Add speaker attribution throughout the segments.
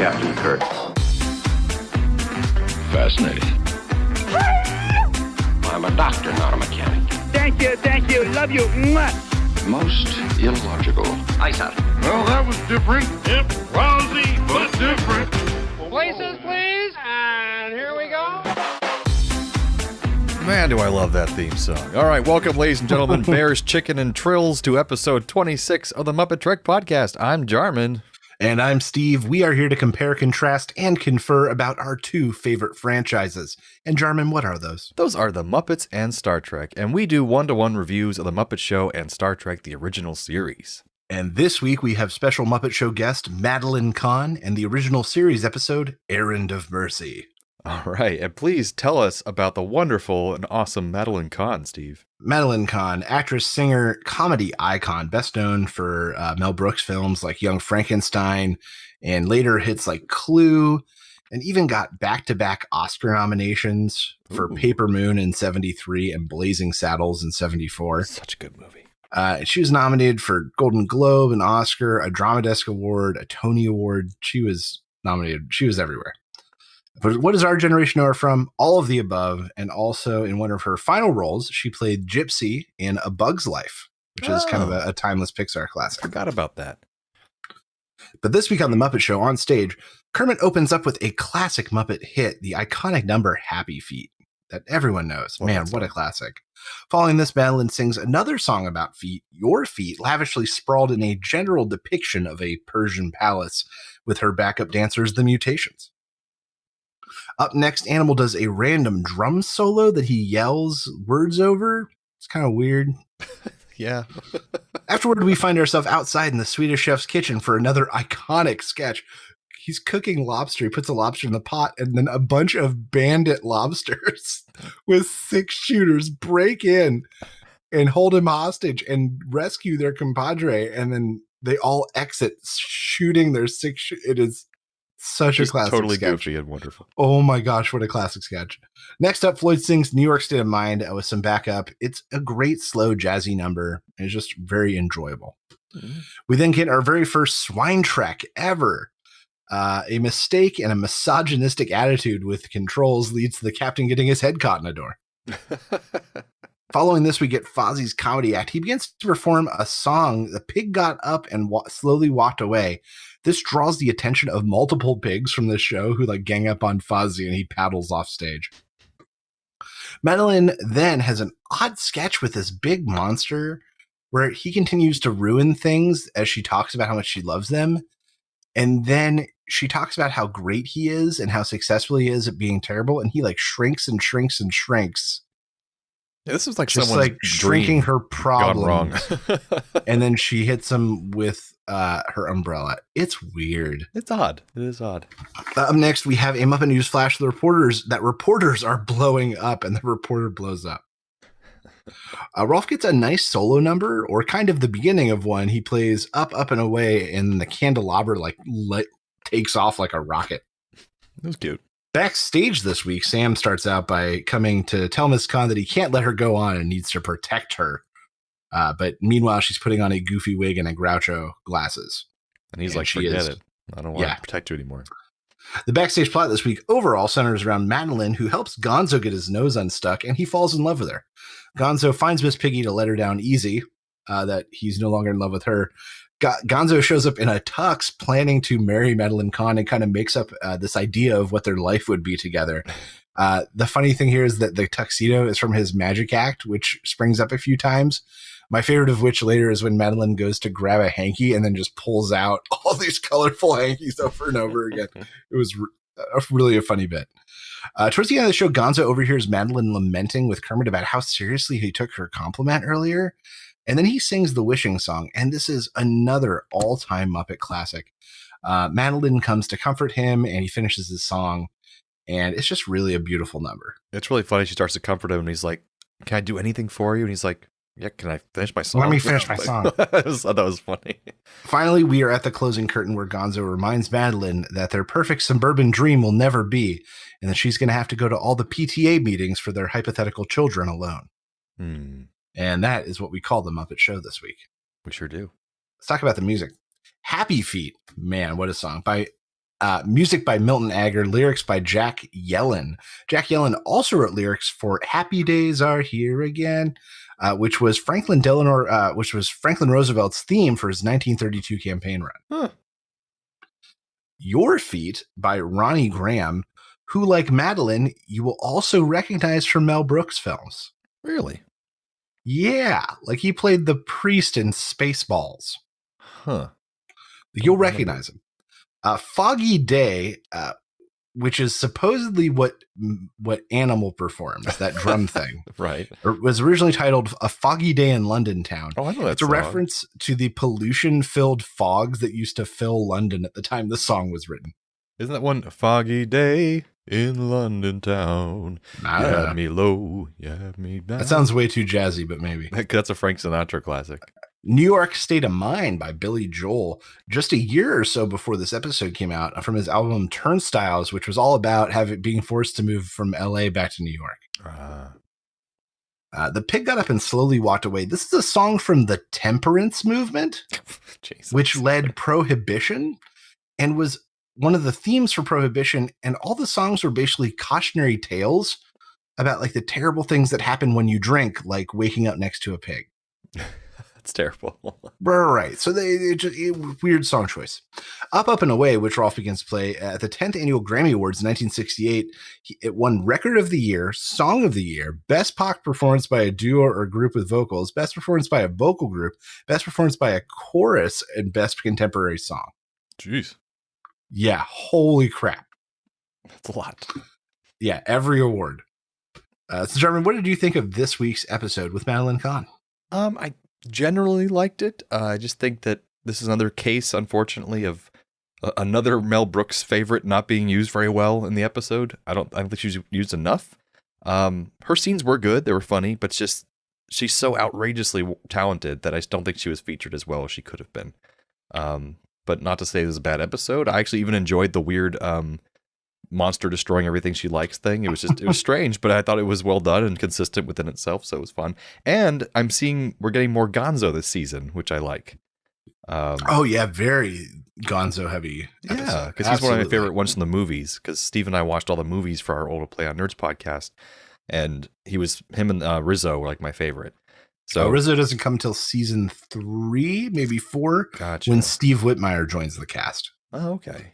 Speaker 1: Captain Kirk.
Speaker 2: Fascinating.
Speaker 1: I'm a doctor, not a mechanic.
Speaker 3: Thank you, love you. Mwah.
Speaker 2: Most illogical.
Speaker 1: Aye, sir.
Speaker 4: Well, that was different. Yep, lousy, but different.
Speaker 5: Places, please, and here we go.
Speaker 6: Man, do I love that theme song. All right, welcome, ladies and gentlemen, Bears, Chicken, and Trills to episode 26 of the MuppeTrek podcast. I'm Jarman.
Speaker 7: And I'm Steve. We are here to compare, contrast, and confer about our two favorite franchises. And Jarman, what are those?
Speaker 6: Those are the Muppets and Star Trek, and we do one-to-one reviews of the Muppet Show and Star Trek, the original series.
Speaker 7: And this week we have special Muppet Show guest Madeline Kahn and the original series episode, Errand of Mercy.
Speaker 6: All right, and please tell us about the wonderful and awesome Madeline Kahn, Steve.
Speaker 7: Madeline Kahn, actress, singer, comedy icon, best known for Mel Brooks films like Young Frankenstein and later hits like Clue, and even got back-to-back Oscar nominations for Paper Moon in 73 and Blazing Saddles in 74.
Speaker 6: Such a good movie.
Speaker 7: She was nominated for Golden Globe, an Oscar, a Drama Desk Award, a Tony Award. She was nominated. She was everywhere. But what does our generation know her from? All of the above. And also in one of her final roles, she played Gypsy in A Bug's Life, which is kind of a timeless Pixar classic.
Speaker 6: Forgot about that.
Speaker 7: But this week on The Muppet Show on stage, Kermit opens up with a classic Muppet hit, the iconic number Happy Feet, that everyone knows.
Speaker 6: Well,
Speaker 7: Man, what a classic. Following this, Madeline sings another song about feet, Your Feet, lavishly sprawled in a general depiction of a Persian palace with her backup dancers, the Mutations. Up next, Animal does a random drum solo that he yells words over. It's kind of weird.
Speaker 6: Yeah.
Speaker 7: Afterward, we find ourselves outside in the Swedish chef's kitchen for another iconic sketch. He's cooking lobster. He puts a lobster in the pot, and then a bunch of bandit lobsters with 6 shooters break in and hold him hostage and rescue their compadre. And then they all exit shooting their 6 It is such a classic
Speaker 6: totally
Speaker 7: sketch.
Speaker 6: Goofy and wonderful.
Speaker 7: Oh my gosh, what a classic sketch. Next up, Floyd sings New York State of Mind with some backup. It's a great, slow, jazzy number. It's just very enjoyable. Mm-hmm. We then get our very first swine trek ever. A mistake and a misogynistic attitude with controls leads to the captain getting his head caught in a door. Following this, we get Fozzie's comedy act. He begins to perform a song. The pig got up and slowly walked away. This draws the attention of multiple pigs from the show who like gang up on Fozzie, and he paddles off stage. Madeline then has an odd sketch with this big monster where he continues to ruin things as she talks about how much she loves them. And then she talks about how great he is and how successful he is at being terrible. And he like shrinks and shrinks and shrinks.
Speaker 6: Yeah, this is like
Speaker 7: just
Speaker 6: someone's
Speaker 7: like shrinking her problem.
Speaker 6: Wrong.
Speaker 7: And then she hits him with her umbrella. It's weird.
Speaker 6: It's odd. It is odd.
Speaker 7: Up next, we have a Muppet News flash. The reporters are blowing up, and the reporter blows up. Rolf gets a nice solo number, or kind of the beginning of one. He plays Up, Up, and Away, and the candelabra takes off like a rocket.
Speaker 6: It was cute.
Speaker 7: Backstage this week, Sam starts out by coming to tell Miss Kahn that he can't let her go on and needs to protect her. But meanwhile, she's putting on a goofy wig and a Groucho glasses.
Speaker 6: And he's like, forget it. I don't want to protect you anymore.
Speaker 7: The backstage plot this week overall centers around Madeline, who helps Gonzo get his nose unstuck, and he falls in love with her. Gonzo finds Miss Piggy to let her down easy, that he's no longer in love with her. Gonzo shows up in a tux planning to marry Madeline Kahn and kind of makes up this idea of what their life would be together. The funny thing here is that the tuxedo is from his magic act, which springs up a few times. My favorite of which later is when Madeline goes to grab a hanky and then just pulls out all these colorful hankies over and over again. It was really a funny bit. Towards the end of the show, Gonzo overhears Madeline lamenting with Kermit about how seriously he took her compliment earlier. And then he sings the wishing song. And this is another all-time Muppet classic. Madeline comes to comfort him and he finishes his song. And it's just really a beautiful number.
Speaker 6: It's really funny. She starts to comfort him and he's like, can I do anything for you? And he's like, yeah, can I finish my song?
Speaker 7: Let me finish my song.
Speaker 6: I thought that was funny.
Speaker 7: Finally, we are at the closing curtain where Gonzo reminds Madeline that their perfect suburban dream will never be, and that she's going to have to go to all the PTA meetings for their hypothetical children alone. And that is what we call the Muppet Show this week.
Speaker 6: We sure do.
Speaker 7: Let's talk about the music. Happy Feet. Man, what a song. By Music by Milton Agar, lyrics by Jack Yellen. Jack Yellen also wrote lyrics for "Happy Days Are Here Again," which was Franklin Roosevelt's theme for his 1932 campaign run.
Speaker 6: Huh.
Speaker 7: Your Feet by Ronnie Graham, who, like Madeline, you will also recognize from Mel Brooks films.
Speaker 6: Really?
Speaker 7: Yeah, like he played the priest in Spaceballs.
Speaker 6: Huh.
Speaker 7: You'll recognize him. Foggy Day, which is supposedly what Animal performs, that drum thing.
Speaker 6: Right.
Speaker 7: Was originally titled A Foggy Day in London Town.
Speaker 6: Oh, I know that
Speaker 7: It's a
Speaker 6: song.
Speaker 7: reference to the pollution-filled fogs that used to fill London at the time the song was written.
Speaker 6: Isn't that one? A foggy day in London town. You had me low, you had me down.
Speaker 7: That sounds way too jazzy, but maybe.
Speaker 6: That's a Frank Sinatra classic.
Speaker 7: New York State of Mind by Billy Joel, just a year or so before this episode came out, from his album Turnstiles, which was all about being forced to move from LA back to New York. The pig got up and slowly walked away. This is a song from the temperance movement, which led prohibition and was one of the themes for prohibition. And all the songs were basically cautionary tales about like the terrible things that happen when you drink, like waking up next to a pig.
Speaker 6: That's terrible.
Speaker 7: Right. So weird song choice. Up and Away, which Rolf begins to play at the 10th Annual Grammy Awards in 1968. It won Record of the Year, Song of the Year, Best Pop Performance by a Duo or Group with Vocals, Best Performance by a Vocal Group, Best Performance by a Chorus, and Best Contemporary Song.
Speaker 6: Jeez.
Speaker 7: Yeah. Holy crap.
Speaker 6: That's a lot.
Speaker 7: Yeah. Every award. So, Jeremy, what did you think of this week's episode with Madeline Kahn?
Speaker 6: I generally liked it. I just think that this is another case, unfortunately, of another Mel Brooks favorite not being used very well in the episode. I don't think she's used enough. Her scenes were good; they were funny, but just she's so outrageously talented that I just don't think she was featured as well as she could have been. But not to say this is a bad episode. I actually even enjoyed the weird monster destroying everything she likes thing. It was strange, but I thought it was well done and consistent within itself, so it was fun. And we're getting more Gonzo this season, which I like.
Speaker 7: Very Gonzo heavy episode.
Speaker 6: Yeah, because he's one of my favorite ones from the movies, because Steve and I watched all the movies for our old Play on Nerds podcast, and him and Rizzo were like my favorite. So
Speaker 7: Rizzo doesn't come until season 3, maybe 4,
Speaker 6: gotcha.
Speaker 7: When Steve Whitmire joins the cast.
Speaker 6: Oh, okay.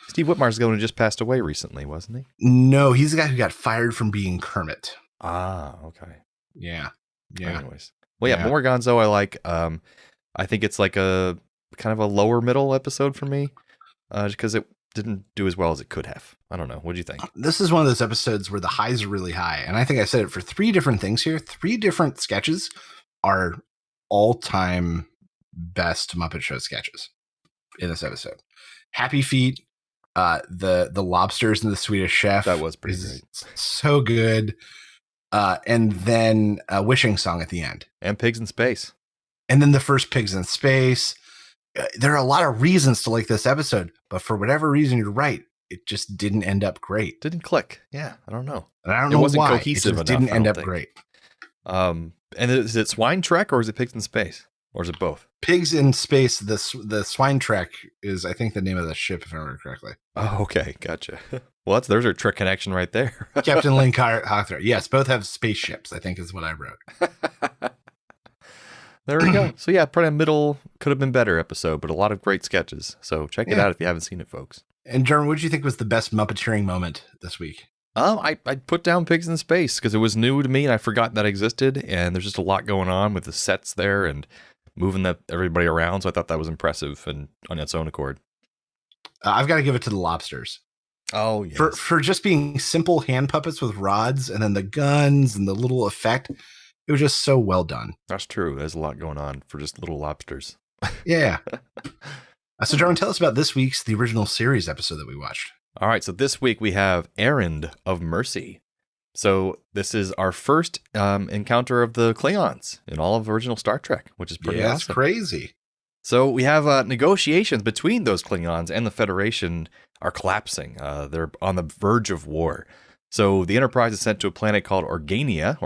Speaker 6: Steve Whitmire's the one who just passed away recently, wasn't he?
Speaker 7: No, he's the guy who got fired from being Kermit.
Speaker 6: Ah, okay.
Speaker 7: Yeah.
Speaker 6: Anyways. Well, yeah, more Gonzo I like. I think it's like a kind of a lower middle episode for me, just because it didn't do as well as it could have. I don't know. What do you think? This
Speaker 7: is one of those episodes where the highs are really high. And I think I said it for 3 different things here. 3 different sketches are all-time best Muppet Show sketches in this episode. Happy Feet, the lobsters and the Swedish Chef.
Speaker 6: That was pretty great.
Speaker 7: So good. And then a wishing song at the end.
Speaker 6: And Pigs in Space.
Speaker 7: And then the first Pigs in Space. There are a lot of reasons to like this episode, but for whatever reason, you're right. It just didn't end up great.
Speaker 6: Didn't click. Yeah, I don't know.
Speaker 7: And I don't know why.
Speaker 6: Cohesive
Speaker 7: it just didn't end up great.
Speaker 5: And is it Swine Trek or is it Pigs in Space? Or is it both?
Speaker 7: Pigs in Space, the Swine Trek is, I think, the name of the ship, if I remember correctly.
Speaker 5: Oh, okay. Gotcha. Well, there's our Trek connection right there.
Speaker 7: Captain Lynn Hawthorne. Yes, both have spaceships, I think is what I wrote.
Speaker 5: There we go. So yeah, probably a middle, could have been better episode, but a lot of great sketches. So check it out if you haven't seen it, folks.
Speaker 7: And Jeremy, what did you think was the best Muppeteering moment this week?
Speaker 5: I put down Pigs in Space because it was new to me and I forgot that existed. And there's just a lot going on with the sets there and moving everybody around. So I thought that was impressive and on its own accord.
Speaker 7: I've got to give it to the lobsters.
Speaker 5: Oh, yes.
Speaker 7: For just being simple hand puppets with rods and then the guns and the little effect. It was just so well done.
Speaker 5: That's true. There's a lot going on for just little lobsters.
Speaker 7: Yeah. So, Jarwin, tell us about this week's The Original Series episode that we watched.
Speaker 5: All right. So this week we have Errand of Mercy. So this is our first encounter of the Klingons in all of original Star Trek, which is pretty awesome.
Speaker 7: That's crazy.
Speaker 5: So we have negotiations between those Klingons and the Federation are collapsing. They're on the verge of war. So the Enterprise is sent to a planet called Organia,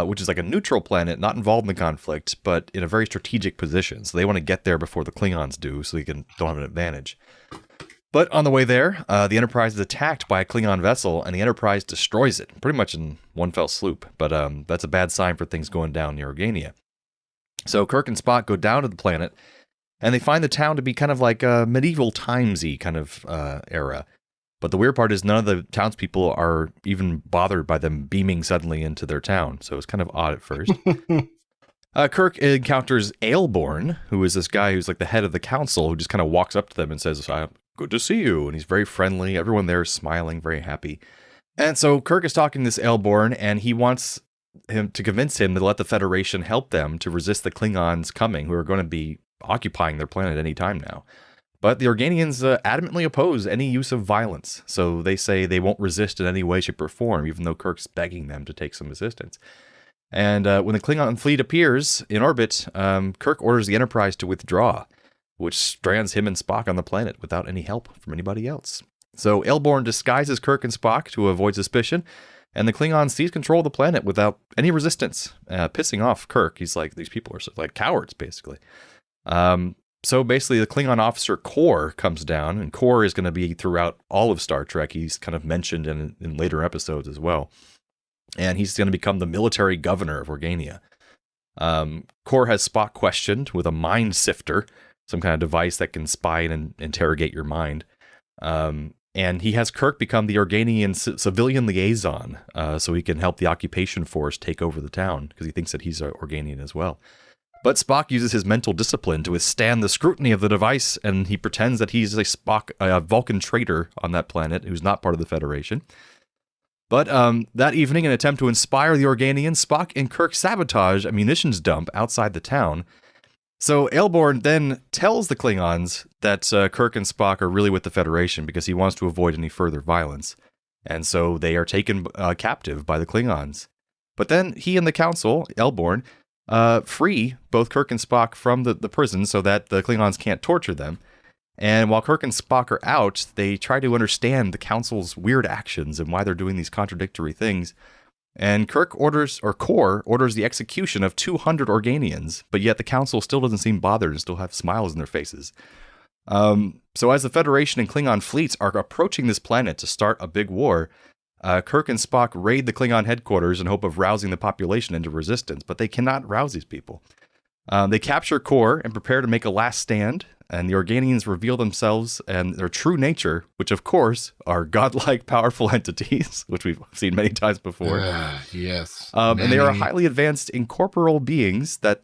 Speaker 5: which is like a neutral planet, not involved in the conflict, but in a very strategic position. So they want to get there before the Klingons do, so they don't have an advantage. But on the way there, the Enterprise is attacked by a Klingon vessel, and the Enterprise destroys it, pretty much in one fell swoop. But that's a bad sign for things going down near Organia. So Kirk and Spock go down to the planet, and they find the town to be kind of like a medieval timesy kind of era. But the weird part is none of the townspeople are even bothered by them beaming suddenly into their town. So it's kind of odd at first. Kirk encounters Aelborn, who is this guy who's like the head of the council, who just kind of walks up to them and says, "Good to see you." And he's very friendly. Everyone there is smiling, very happy. And so Kirk is talking to this Aelborn, and he wants him to convince him to let the Federation help them to resist the Klingons coming, who are going to be occupying their planet any time now. But the Organians adamantly oppose any use of violence. So they say they won't resist in any way, shape, or form, even though Kirk's begging them to take some assistance. And when the Klingon fleet appears in orbit, Kirk orders the Enterprise to withdraw, which strands him and Spock on the planet without any help from anybody else. So Aelborn disguises Kirk and Spock to avoid suspicion, and the Klingons seize control of the planet without any resistance, pissing off Kirk. He's like, these people are like cowards, basically. So basically, the Klingon officer Kor comes down, and Kor is going to be throughout all of Star Trek. He's kind of mentioned in later episodes as well. And he's going to become the military governor of Organia. Kor has Spock questioned with a mind sifter, some kind of device that can spy and interrogate your mind. And he has Kirk become the Organian civilian liaison, so he can help the occupation force take over the town, because he thinks that he's an Organian as well. But Spock uses his mental discipline to withstand the scrutiny of the device, and he pretends that he's a Vulcan traitor on that planet who's not part of the Federation. But that evening, in an attempt to inspire the Organians, Spock and Kirk sabotage a munitions dump outside the town. So Aelborn then tells the Klingons that Kirk and Spock are really with the Federation because he wants to avoid any further violence. And so they are taken captive by the Klingons. But then he and the Council, Aelborn, free both Kirk and Spock from the prison so that the Klingons can't torture them. And while Kirk and Spock are out, they try to understand the Council's weird actions and why they're doing these contradictory things. And Kor orders the execution of 200 Organians, but yet the Council still doesn't seem bothered and still have smiles in their faces. So as the Federation and Klingon fleets are approaching this planet to start a big war, Kirk and Spock raid the Klingon headquarters in hope of rousing the population into resistance, but they cannot rouse these people. They capture Kor and prepare to make a last stand, and the Organians reveal themselves and their true nature, which of course are godlike powerful entities, which we've seen many times before.
Speaker 7: Yes.
Speaker 5: And they are highly advanced incorporeal beings that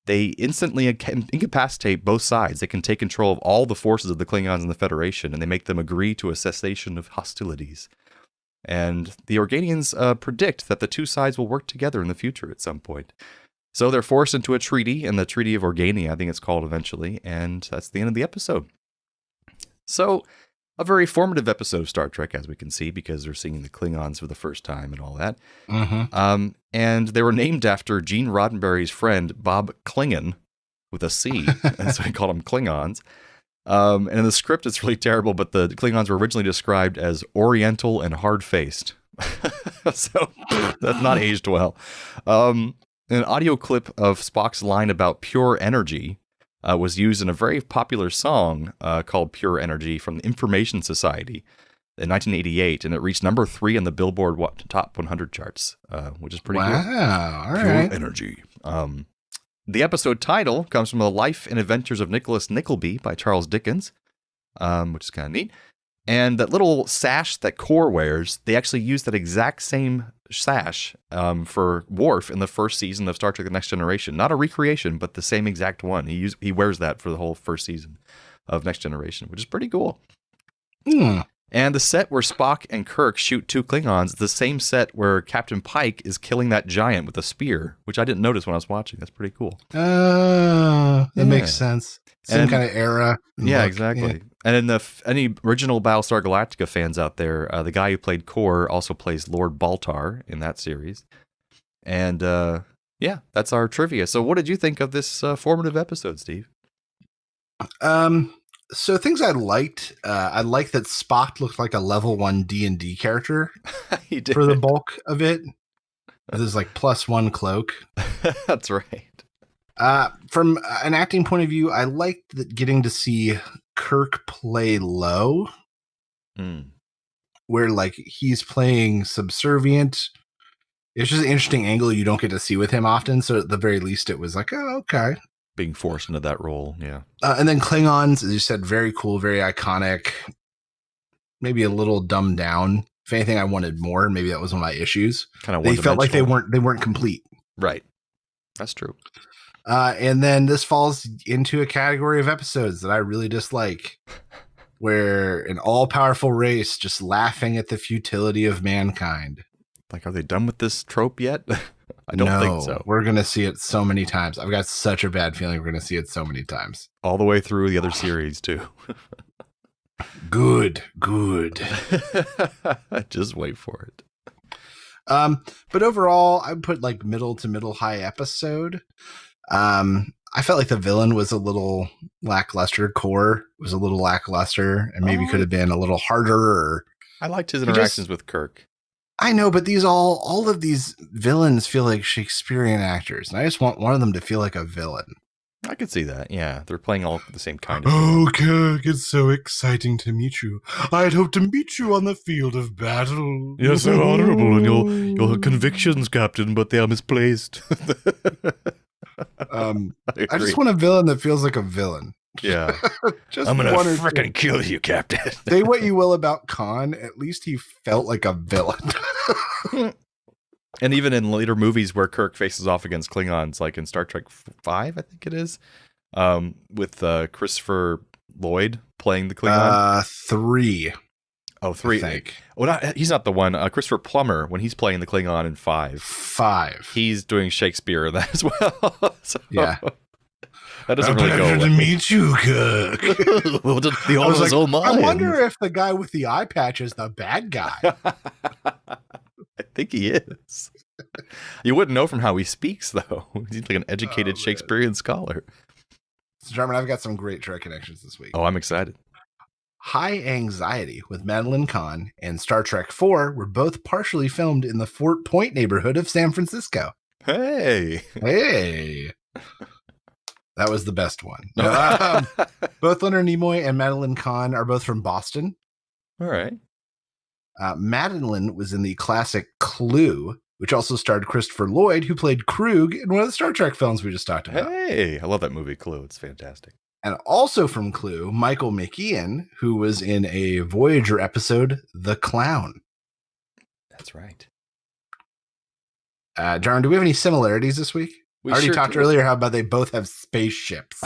Speaker 5: they instantly incapacitate both sides. They can take control of all the forces of the Klingons and the Federation, and they make them agree to a cessation of hostilities. And the Organians predict that the two sides will work together in the future at some point. So they're forced into a treaty, and the Treaty of Organia, I think it's called eventually, and that's the end of the episode. So, a very formative episode of Star Trek, as we can see, because they're seeing the Klingons for the first time and all that. Mm-hmm. And they were named after Gene Roddenberry's friend, Bob Klingon, with a C, and so he called them Klingons. And in the script, it's really terrible, but the Klingons were originally described as Oriental and hard-faced. So, that's not aged well. An audio clip of Spock's line about pure energy was used in a very popular song called Pure Energy from the Information Society in 1988, and it reached number 3 on the Billboard Top 100 charts, which is pretty cool.
Speaker 7: Wow, all
Speaker 5: Pure
Speaker 7: right.
Speaker 5: Energy. The episode title comes from The Life and Adventures of Nicholas Nickleby by Charles Dickens, which is kind of neat. And that little sash that Kor wears, they actually used that exact same sash for Worf in the first season of Star Trek The Next Generation. Not a recreation, but the same exact one. He wears that for the whole first season of Next Generation, which is pretty cool. And the set where Spock and Kirk shoot 2 Klingons is the same set where Captain Pike is killing that giant with a spear, which I didn't notice when I was watching. That's pretty cool.
Speaker 7: That makes sense. Same kind of era.
Speaker 5: Yeah,
Speaker 7: look.
Speaker 5: exactly.
Speaker 7: Yeah.
Speaker 5: And any original Battlestar Galactica fans out there, the guy who played Kor also plays Lord Baltar in that series. And yeah, that's our trivia. So what did you think of this formative episode, Steve?
Speaker 7: So things I liked, I liked that Spock looked like a level 1 D&D character
Speaker 5: He did.
Speaker 7: for the bulk of it. This is like +1 cloak.
Speaker 5: That's right.
Speaker 7: From an acting point of view, I liked getting to see Kirk play low,
Speaker 5: Hmm.
Speaker 7: where like he's playing subservient. It's just an interesting angle you don't get to see with him often. So at the very least, it was like, oh, okay.
Speaker 5: Being forced into that role, yeah.
Speaker 7: And then Klingons, as you said, very cool, very iconic. Maybe a little dumbed down. If anything, I wanted more. Maybe that was one of my issues.
Speaker 5: Kind of
Speaker 7: they felt like they weren't complete.
Speaker 5: Right. That's true.
Speaker 7: And then this falls into a category of episodes that I really dislike, where an all-powerful race just laughing at the futility of mankind.
Speaker 5: Like, are they done with this trope yet? I don't think so.
Speaker 7: We're going to see it so many times. I've got such a bad feeling we're going to see it so many times.
Speaker 5: All the way through the other series, too.
Speaker 7: Good.
Speaker 5: Just wait for it.
Speaker 7: But overall, I put like middle to middle high episode. I felt like the villain was a little lackluster. Core was a little lackluster and maybe could have been a little harder. Or
Speaker 5: I liked his interactions with Kirk.
Speaker 7: I know, but all of these villains feel like Shakespearean actors, and I just want one of them to feel like a villain.
Speaker 5: I could see that. Yeah, they're playing all the same kind of.
Speaker 7: Oh, Kirk, it's so exciting to meet you. I had hoped to meet you on the field of battle.
Speaker 5: You're so honorable in your convictions, Captain, but they are misplaced.
Speaker 7: I just want a villain that feels like a villain.
Speaker 5: Yeah.
Speaker 7: Just
Speaker 5: I'm gonna frickin' kill you, Captain.
Speaker 7: Say what you will about Khan, at least he felt like a villain.
Speaker 5: And even in later movies where Kirk faces off against Klingons, like in Star Trek 5, I think it is, with Christopher Lloyd playing the Klingon.
Speaker 7: 3.
Speaker 5: Oh, 3. Well, he's not the one. Christopher Plummer, when he's playing the Klingon in 5.
Speaker 7: 5.
Speaker 5: He's doing Shakespeare in that as well. So,
Speaker 7: yeah.
Speaker 5: That doesn't really go
Speaker 7: to meet you, Kirk.
Speaker 5: The honor is all mine.
Speaker 7: I wonder if the guy with the eye patch is the bad guy.
Speaker 5: I think he is. You wouldn't know from how he speaks, though. He's like an educated Shakespearean scholar.
Speaker 7: So, Jarman, I've got some great Trek connections this week.
Speaker 5: Oh, I'm excited.
Speaker 7: High Anxiety with Madeline Kahn and Star Trek 4 were both partially filmed in the Fort Point neighborhood of San Francisco.
Speaker 5: Hey.
Speaker 7: That was the best one. Both Leonard Nimoy and Madeline Kahn are both from Boston.
Speaker 5: All right.
Speaker 7: Madeline was in the classic Clue, which also starred Christopher Lloyd, who played Krug in one of the Star Trek films we just talked about.
Speaker 5: Hey, I love that movie, Clue. It's fantastic.
Speaker 7: And also from Clue, Michael McKean, who was in a Voyager episode, The Clown.
Speaker 5: That's right.
Speaker 7: Jarman, do we have any similarities this week?
Speaker 5: We
Speaker 7: I already
Speaker 5: sure
Speaker 7: talked earlier how about they both have spaceships.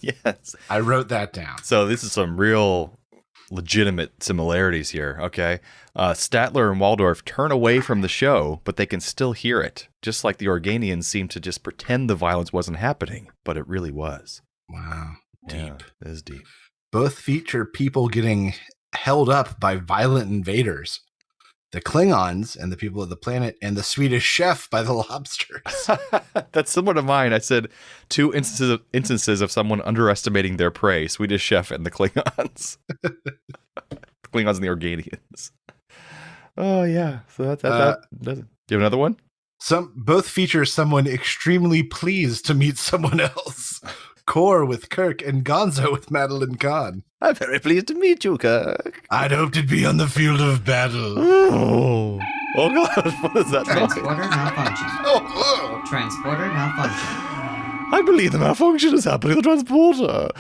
Speaker 5: Yes.
Speaker 7: I wrote that down.
Speaker 5: So this is some real legitimate similarities here, okay? Statler and Waldorf turn away from the show, but they can still hear it, just like the Organians seem to just pretend the violence wasn't happening, but it really was.
Speaker 7: Wow. Deep.
Speaker 5: Yeah, it is deep.
Speaker 7: Both feature people getting held up by violent invaders. The Klingons and the people of the planet, and the Swedish chef by the lobsters.
Speaker 5: That's similar to mine. I said 2 instances of someone underestimating their prey: Swedish chef and the Klingons. The Klingons and the Organians. Oh yeah. So that does it. Do you have another one?
Speaker 7: Both feature someone extremely pleased to meet someone else. Core with Kirk and Gonzo with Madeline Kahn.
Speaker 5: I'm very pleased to meet you, Kirk.
Speaker 7: I'd hoped it'd be on the field of battle.
Speaker 5: Oh God, what is that?
Speaker 8: Transporter malfunction.
Speaker 7: Oh.
Speaker 8: Transporter malfunction.
Speaker 5: I believe the malfunction is happening in the transporter.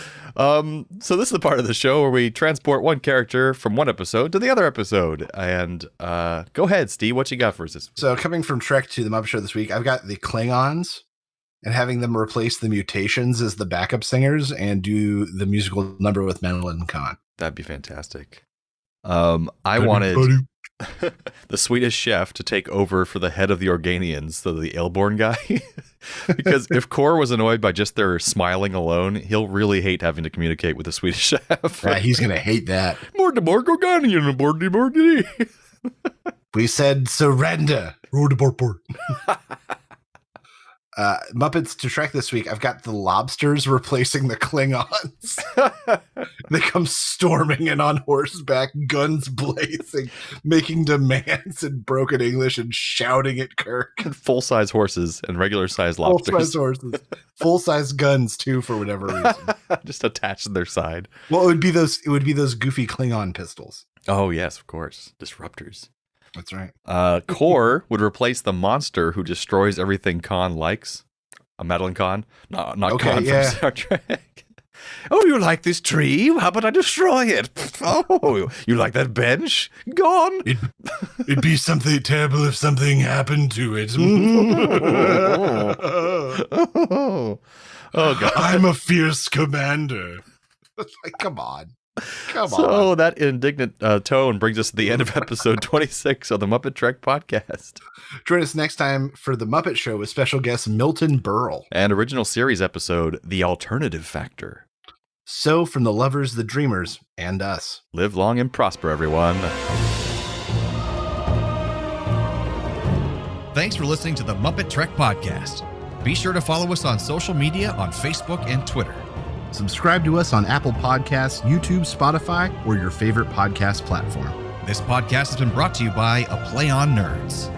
Speaker 5: So this is the part of the show where we transport one character from one episode to the other episode. And go ahead, Steve, what you got for us this week?
Speaker 7: So coming from Trek to the Muppet Show this week, I've got the Klingons and having them replace the mutations as the backup singers and do the musical number with Madeline Kahn.
Speaker 5: That'd be fantastic. I wanted the Swedish chef to take over for the head of the Organians, so the airborne guy. Because if Core was annoyed by just their smiling alone, he'll really hate having to communicate with the Swedish chef.
Speaker 7: Yeah, he's going to hate that.
Speaker 5: More Organian, more.
Speaker 7: We said surrender. Muppets to Trek this week. I've got the lobsters replacing the Klingons. They come storming in on horseback, guns blazing, making demands in broken English and shouting at Kirk.
Speaker 5: Full-size horses and regular-size lobsters.
Speaker 7: Full-size horses. Full-size guns, too, for whatever reason.
Speaker 5: Just attached to their side.
Speaker 7: Well, it would be those goofy Klingon pistols.
Speaker 5: Oh, yes, of course. Disruptors.
Speaker 7: That's right.
Speaker 5: Core would replace the monster who destroys everything Kahn likes. Madeline Kahn? No, not
Speaker 7: Okay,
Speaker 5: Kahn
Speaker 7: yeah.
Speaker 5: from Star Trek. Oh, you like this tree? How about I destroy it? Oh, you like that bench? Gone.
Speaker 7: It'd be something terrible if something happened to it.
Speaker 5: Oh, God.
Speaker 7: I'm a fierce commander. Like, come on.
Speaker 5: So that indignant tone brings us to the end of episode 26 of the Muppet Trek podcast.
Speaker 7: Join us next time for the Muppet Show with special guest Milton Berle.
Speaker 5: And original series episode, The Alternative Factor.
Speaker 7: So from the lovers, the dreamers, and us.
Speaker 5: Live long and prosper, everyone.
Speaker 6: Thanks for listening to the Muppet Trek podcast. Be sure to follow us on social media on Facebook and Twitter.
Speaker 7: Subscribe to us on Apple Podcasts, YouTube, Spotify, or your favorite podcast platform.
Speaker 6: This podcast has been brought to you by A Play on Nerds.